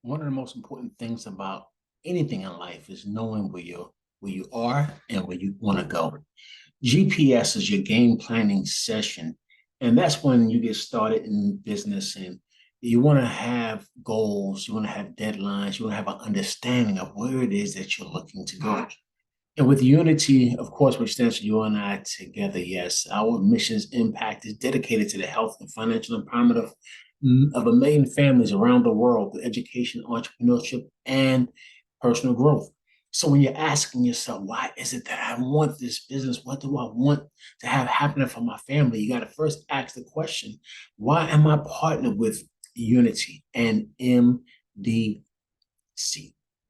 One of the most important things about anything in life is knowing where you are and where you want to go. GPS is your game planning session, and that's when you get started in business and you want to have goals, you want to have deadlines, you want to have an understanding of where it is that you're looking to go. And with Unity, of course, which stands for you and I together, yes, our mission's impact is dedicated to the health and financial empowerment of a million families around the world through education, entrepreneurship, and personal growth. So when you're asking yourself, why is it that I want this business? What do I want to have happening for my family? You got to first ask the question, why am I partnered with Unity and MDC?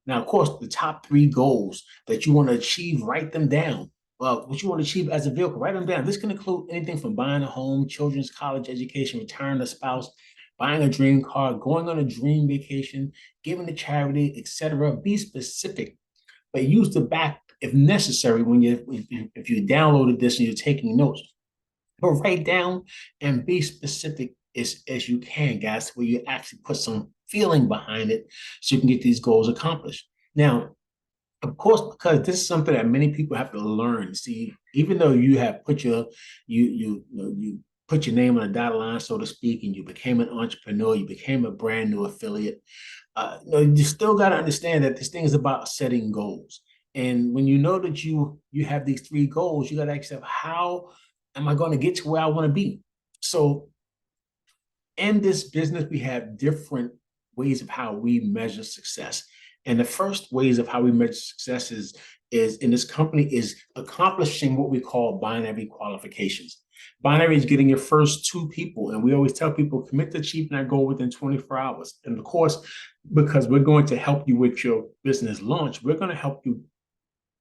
Now, of course, the top three goals that you want to achieve, write them down. Well, what you want to achieve as a vehicle, write them down. This can include anything from buying a home, children's college education, retiring a spouse, buying a dream car, going on a dream vacation, giving to charity, etc. Be specific, but use the back if necessary when if you downloaded this and you're taking notes. But write down and be specific as you can, guys, where you actually put some feeling behind it so you can get these goals accomplished. Now, of course, because this is something that many people have to learn. See, even though you have put you put your name on a dotted line, so to speak, and you became an entrepreneur, you became a brand new affiliate. You still got to understand that this thing is about setting goals. And when you know that you have these three goals, you got to accept how am I going to get to where I want to be. So in this business, we have different ways of how we measure success. And the first ways of how we measure success is in this company is accomplishing what we call binary qualifications. Binary is getting your first two people. And we always tell people commit to achieving that goal within 24 hours. And of course, because we're going to help you with your business launch, we're going to help you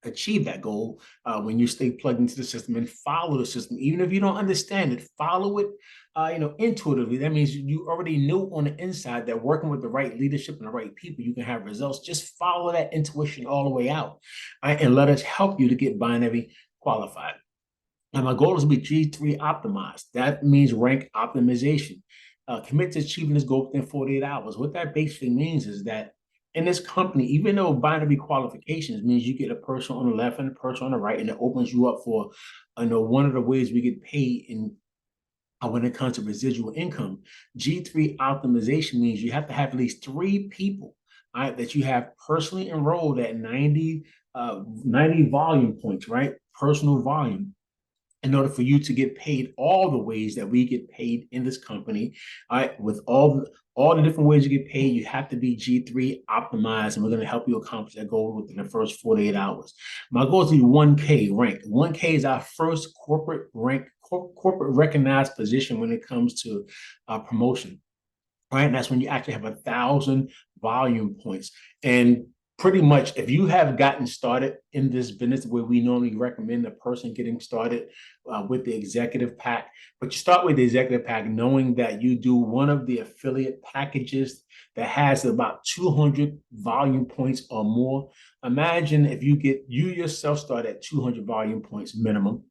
achieve that goal when you stay plugged into the system and follow the system. Even if you don't understand it, follow it intuitively. That means you already knew on the inside that working with the right leadership and the right people, you can have results. Just follow that intuition all the way out, right? And let us help you to get binary qualified. And my goal is to be G3 optimized. That means rank optimization. Commit to achieving this goal within 48 hours. What that basically means is that in this company, even though binary qualifications means you get a person on the left and a person on the right, and it opens you up for, one of the ways we get paid in when it comes to residual income. G3 optimization means you have to have at least three people, all right, that you have personally enrolled at 90 volume points, right? Personal volume in order for you to get paid all the ways that we get paid in this company. All right, with all the different ways you get paid, you have to be G3 optimized, and we're going to help you accomplish that goal within the first 48 hours. My goal is to be 1K ranked. 1K is our first corporate rank, corporate recognized position when it comes to promotion. Right, and that's when you actually have 1,000 volume points. And pretty much, if you have gotten started in this business where we normally recommend a person getting started with the executive pack, but you start with the executive pack knowing that you do one of the affiliate packages that has about 200 volume points or more. Imagine if you yourself start at 200 volume points minimum.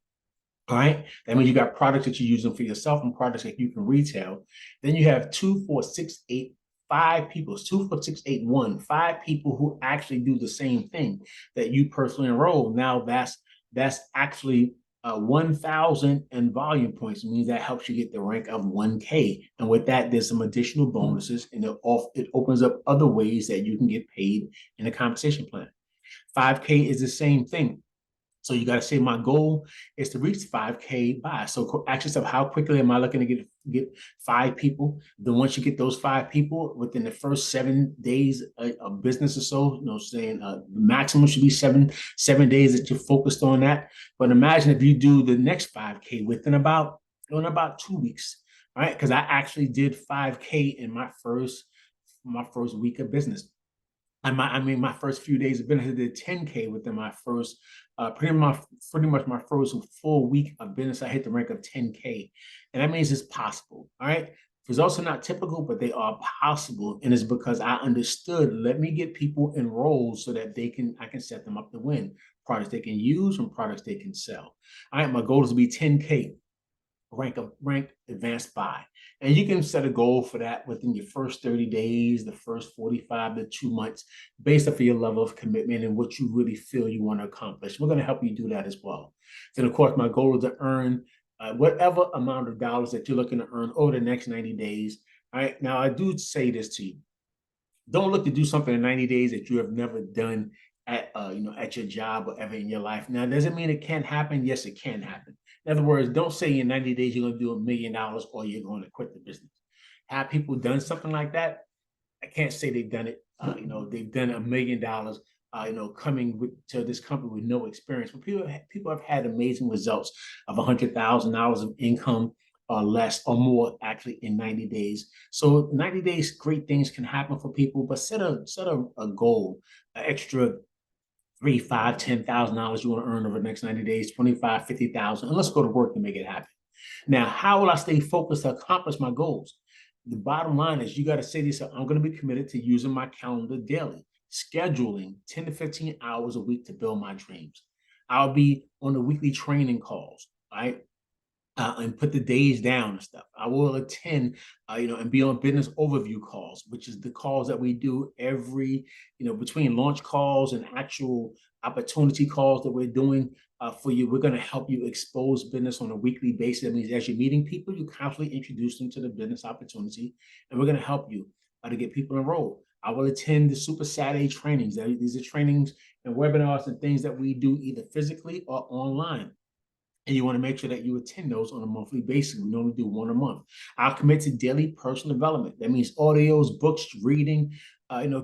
All right. That means you got products that you're using for yourself and products that you can retail. Then you have two, four, six, eight, five people. It's 2, 4, 6, 8, 1. 5 people who actually do the same thing that you personally enroll. Now that's actually 1,000 in volume points. It means that helps you get the rank of 1K. And with that, there's some additional bonuses, and it opens up other ways that you can get paid in a compensation plan. 5K is the same thing. So you got to say my goal is to reach 5K by. So ask yourself, how quickly am I looking to get 5 people? Then once you get those 5 people within the first 7 days of business or so, saying the maximum should be seven days that you're focused on that. But imagine if you do the next 5K within about 2 weeks, all right? Because I actually did 5K in my first week of business. My first few days of business, I did 10K within my first, pretty much my first full week of business. I hit the rank of 10K, and that means it's possible. All right, results are not typical, but they are possible, and it's because I understood. Let me get people enrolled so that I can set them up to win. Products they can use and products they can sell. All right, my goal is to be 10K. rank advanced by. And you can set a goal for that within your first 30 days, the first 45 to 2 months, based off of your level of commitment and what you really feel you want to accomplish. We're going to help you do that as well. Then, of course, my goal is to earn whatever amount of dollars that you're looking to earn over the next 90 days. All right. Now, I do say this to you. Don't look to do something in 90 days that you have never done at your job or ever in your life. Now, does it mean it can't happen? Yes, it can happen. In other words, don't say in 90 days you're going to do $1 million or you're going to quit the business. Have people done something like that? I can't say they've done it. They've done $1 million. Coming to this company with no experience. But people have had amazing results of $100,000 of income or less or more actually in 90 days. So 90 days, great things can happen for people, but set a goal, an extra three, five, $10,000 you want to earn over the next 90 days, 25, 50,000, and let's go to work and make it happen. Now, how will I stay focused to accomplish my goals? The bottom line is you got to say to yourself, I'm going to be committed to using my calendar daily, scheduling 10 to 15 hours a week to build my dreams. I'll be on the weekly training calls, right? And put the days down and stuff. I will attend, and be on business overview calls, which is the calls that we do every, between launch calls and actual opportunity calls that we're doing for you. We're going to help you expose business on a weekly basis. That means as you're meeting people, you constantly introduce them to the business opportunity, and we're going to help you to get people enrolled. I will attend the Super Saturday trainings. These are trainings and webinars and things that we do either physically or online. And you want to make sure that you attend those on a monthly basis. We normally do one a month. I'll commit to daily personal development. That means audios, books, reading,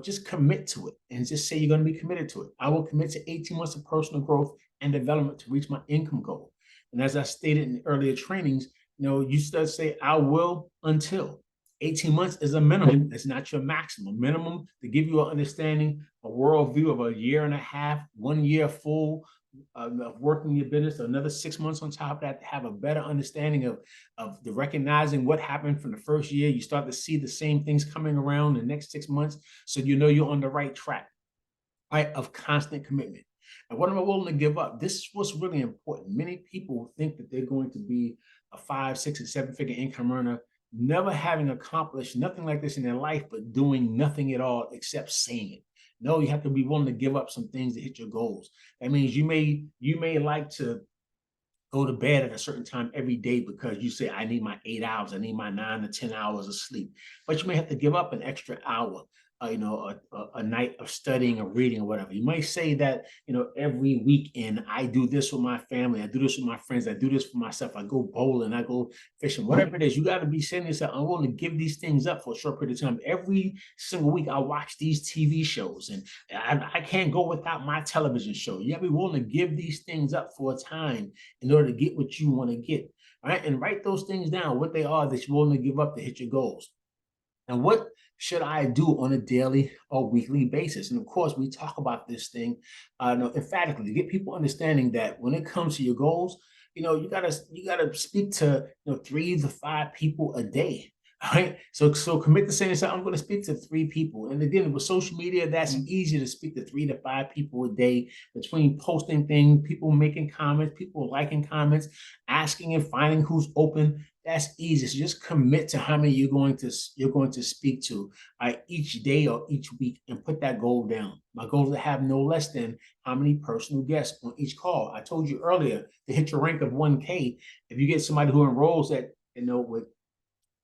just commit to it and just say you're going to be committed to it. I will commit to 18 months of personal growth and development to reach my income goal. And as I stated in earlier trainings, you start say, I will until 18 months is a minimum. It's not your maximum. Minimum to give you an understanding, a worldview of a year and a half, 1 year full of working your business, another 6 months on top of that to have a better understanding of the recognizing what happened from the first year. You start to see the same things coming around the next 6 months. So you're on the right track, right, of constant commitment. And what am I willing to give up? This is what's really important. Many people think that they're going to be a 5, 6, and 7-figure income earner, never having accomplished nothing like this in their life, but doing nothing at all except saying it. No, you have to be willing to give up some things to hit your goals. That means you may like to go to bed at a certain time every day because you say, I need my 8 hours, I need my 9 to 10 hours of sleep. But you may have to give up an extra hour, a night of studying or reading or whatever. You might say that, every weekend I do this with my family, I do this with my friends, I do this for myself, I go bowling, I go fishing, whatever it is. You got to be saying to yourself, I'm willing to give these things up for a short period of time. Every single week I watch these TV shows and I can't go without my television show. You got to be willing to give these things up for a time in order to get what you want to get. All right. And write those things down, what they are that you're willing to give up to hit your goals. And what should I do on a daily or weekly basis? And of course, we talk about this thing emphatically to get people understanding that when it comes to your goals, you gotta speak to 3 to 5 people a day. All right. So commit to saying, I'm going to speak to 3 people. And again, with social media, that's easy to speak to 3 to 5 people a day between posting things, people making comments, people liking comments, asking and finding who's open. That's easy. So just commit to how many you're going to speak to each day or each week and put that goal down. My goal is to have no less than how many personal guests on each call. I told you earlier to hit your rank of 1K. If you get somebody who enrolls at, with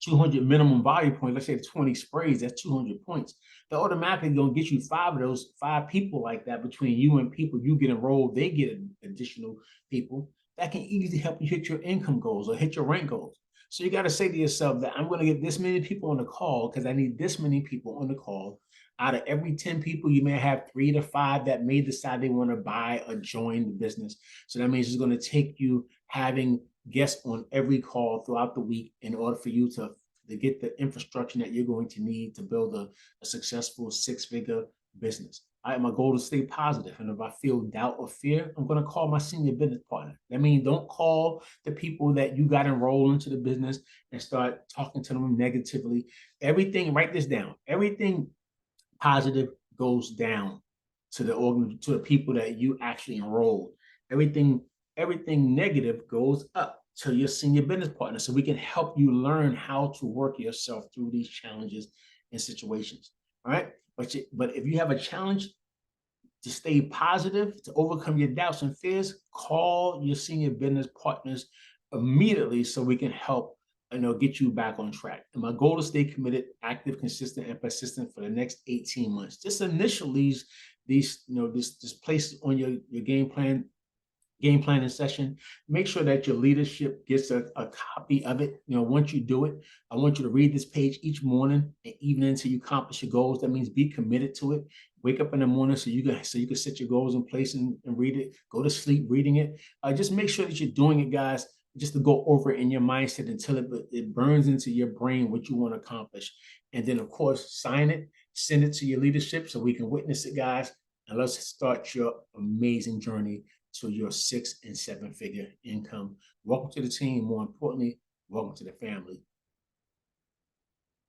200 minimum value points, let's say 20 sprays, that's 200 points. They're automatically going to get you 5 of those 5 people like that between you and people you get enrolled, they get additional people that can easily help you hit your income goals or hit your rank goals. So you got to say to yourself that I'm going to get this many people on the call because I need this many people on the call. Out of every 10 people, you may have 3 to 5 that may decide they want to buy or join the business. So that means it's going to take you having guests on every call throughout the week in order for you to get the infrastructure that you're going to need to build a successful 6-figure business. My goal is to stay positive. And if I feel doubt or fear, I'm going to call my senior business partner. That means don't call the people that you got enrolled into the business and start talking to them negatively. Everything, write this down. Everything positive goes down to the people that you actually enrolled. Everything negative goes up to your senior business partner so we can help you learn how to work yourself through these challenges and situations. All right. But if you have a challenge, to stay positive, to overcome your doubts and fears, call your senior business partners immediately so we can help get you back on track. And my goal is to stay committed, active, consistent, and persistent for the next 18 months. Just initial this place on your game planning session. Make sure that your leadership gets a copy of it. Once you do it, I want you to read this page each morning and evening until you accomplish your goals. That means be committed to it. Wake up in the morning so you can set your goals in place and read it. Go to sleep reading it. Just make sure that you're doing it, guys, just to go over it in your mindset until it burns into your brain what you want to accomplish. And then, of course, sign it, send it to your leadership so we can witness it, guys. And let's start your amazing journey to your 6- and 7-figure income. Welcome to the team. More importantly, welcome to the family.